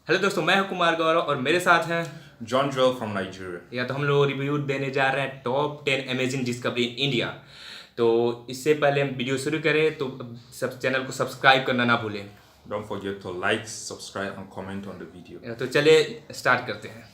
Hello दोस्तों, मैं हूं कुमार गौरव और मेरे साथ हैं John Joel from Nigeria. या तो हम लोग रिव्यू देने जा रहे हैं top 10 amazing discovery in India. तो इससे पहले हम वीडियो शुरू करें तो सब चैनल को सब्सक्राइब करना ना भूलें। Don't forget to like, subscribe, and comment on the video. तो चलिए स्टार्ट करते हैं।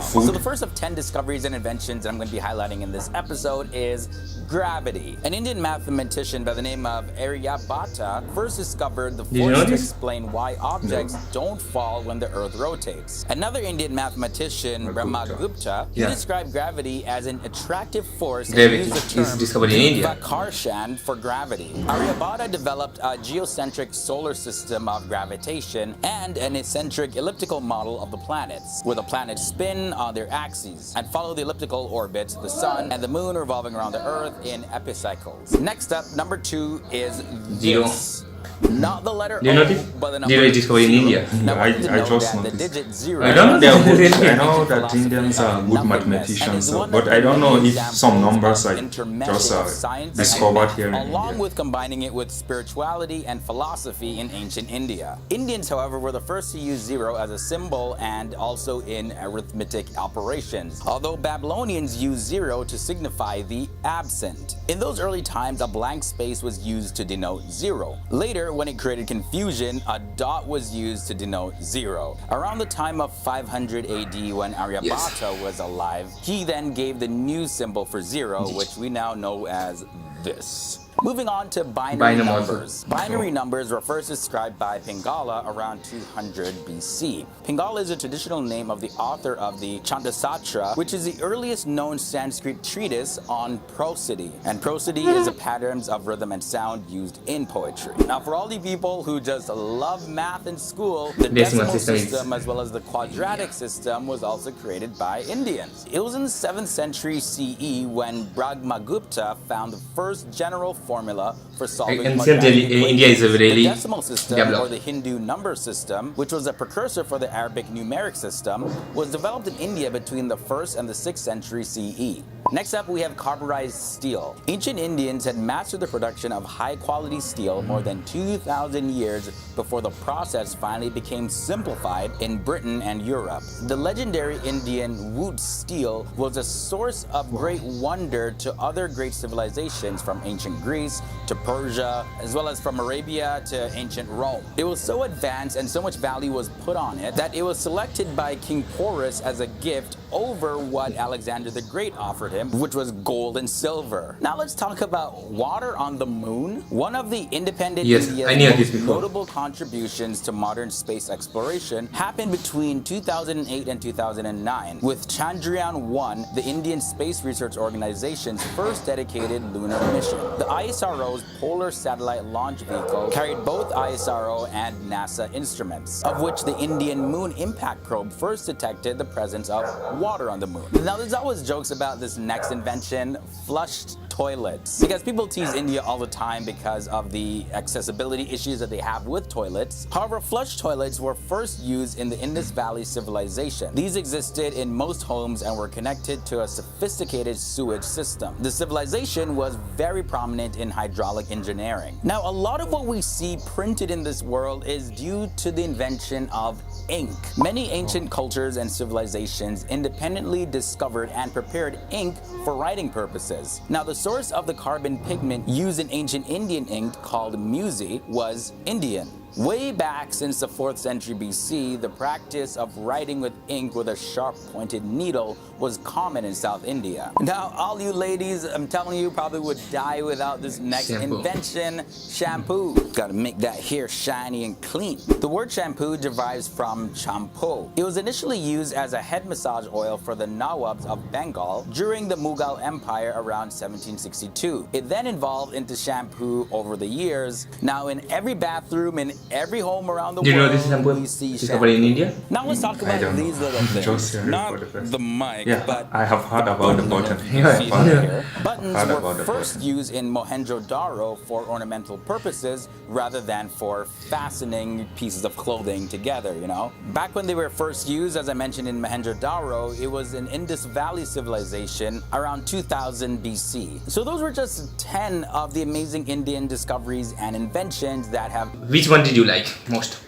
So the first of 10 discoveries and inventions that I'm going to be highlighting in this episode is gravity. An Indian mathematician by the name of Aryabhata first discovered the force to explain why objects don't fall when the earth rotates. Another Indian mathematician, Brahmagupta, he described gravity as an attractive force and used the term Vakarshan for gravity. Aryabhata developed a geocentric solar system of gravitation and an eccentric elliptical model of the planets, where the planets spin on their axes and follow the elliptical orbits, the sun and the moon revolving around the earth in epicycles. Next up, number 2 is this. Not the letter O, but the number 0. in India. Now, I just noticed. the digit 0. I know that Indians are good mathematicians, but I don't know if some numbers are just discovered here in along India. with combining it with spirituality and philosophy in ancient India. Indians, however, were the first to use 0 as a symbol and also in arithmetic operations, although Babylonians used 0 to signify the absent. In those early times, a blank space was used to denote 0. Later, when it created confusion, a dot was used to denote 0. Around the time of 500 AD, when Aryabhata was alive, he then gave the new symbol for 0, which we now know as this. Moving on to binary numbers. Binary numbers were first described by Pingala around 200 BC. Pingala is a traditional name of the author of the Chandasatra, which is the earliest known Sanskrit treatise on prosody. And prosody is the patterns of rhythm and sound used in poetry. Now, for all the people who just love math in school, the decimal system as well as the quadratic system was also created by Indians. It was in the 7th century CE when Brahmagupta found the first general formula for solving quadratic equations. India is a really the decimal system, or the Hindu number system, which was a precursor for the Arabic numeric system, was developed in India between the 1st and the 6th century CE. Next up, we have carburized steel. Ancient Indians had mastered the production of high-quality steel more than 2,000 years before the process finally became simplified in Britain and Europe. The legendary Indian wood steel was a source of great wonder to other great civilizations from ancient Greece to Persia, as well as from Arabia to ancient Rome. It was so advanced and so much value was put on it that it was selected by King Porus as a gift over what Alexander the Great offered him, which was gold and silver. Now let's talk about water on the moon. One of the independent India's most notable contributions to modern space exploration happened between 2008 and 2009 with Chandrayaan-1, the Indian Space Research Organization's first dedicated lunar mission. The ISRO's Polar Satellite Launch Vehicle carried both ISRO and NASA instruments, of which the Indian Moon Impact Probe first detected the presence of water on the moon. Now, there's always jokes about this next invention, flushed toilets, because people tease India all the time because of the accessibility issues that they have with toilets. However, flush toilets were first used in the Indus Valley civilization. These existed in most homes and were connected to a sophisticated sewage system. The civilization was very prominent in hydraulic engineering. Now, a lot of what we see printed in this world is due to the invention of ink. Many ancient cultures and civilizations independently discovered and prepared ink for writing purposes. Now, the source of the carbon pigment used in ancient Indian ink called musi was Indian. Way back since the 4th century BC, the practice of writing with ink with a sharp pointed needle was common in South India. Now, all you ladies, I'm telling you, probably would die without this next invention, shampoo. Gotta make that hair shiny and clean. The word shampoo derives from champo. It was initially used as a head massage oil for the Nawabs of Bengal during the Mughal Empire around 1762. It then evolved into shampoo over the years. Now, in every bathroom, in every home around the world, we see shampoo. in India? Now let's talk about these little things. Not the mic, but I have heard about the button. Buttons were first used in Mohenjo-Daro for ornamental purposes rather than for fastening pieces of clothing together, you know? Back when they were first used, as I mentioned, in Mohenjo-Daro, it was an Indus Valley civilization around 2000 BC. So those were just 10 of the amazing Indian discoveries and inventions that have... Which one did you like most?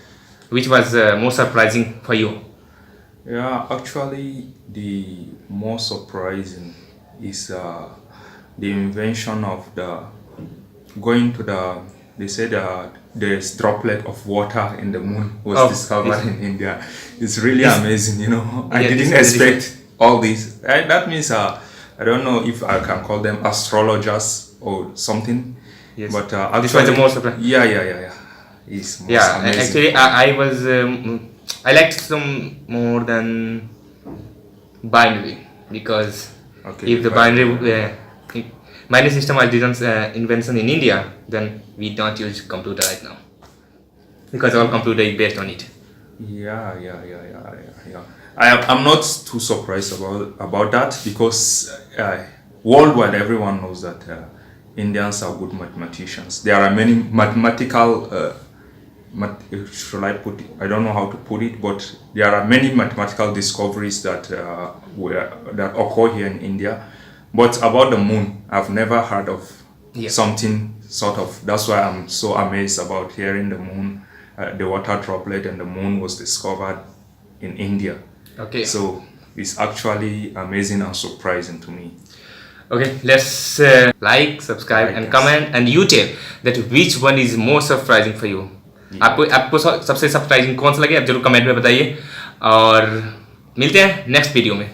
which was more surprising for you? Yeah, actually, the most surprising is the invention of going to they said there's droplet of water in the moon was discovered in India. It's really amazing, you know. I didn't expect all this. That means I don't know if I can call them astrologers or something. Yes. But this was the most surprising. Yeah. It's most amazing. Actually, I was I liked some more than binary, because if the binary system was didn't invention in India, then we don't use computer right now, because all computer is based on it. Yeah. I'm not too surprised about that, because worldwide everyone knows that Indians are good mathematicians. There are many mathematical should I put it? I don't know how to put it, but there are many mathematical discoveries that occur here in India. But about the moon, I've never heard of something sort of. That's why I'm so amazed about hearing the moon, the water droplet, and the moon was discovered in India. Okay. So it's actually amazing and surprising to me. Okay, let's like, subscribe, and comment, and you tell that which one is more surprising for you. आपको सबसे surprising कौन सा लगे आप जरूर comment में बताइए, और मिलते हैं नेक्स्ट वीडियो में.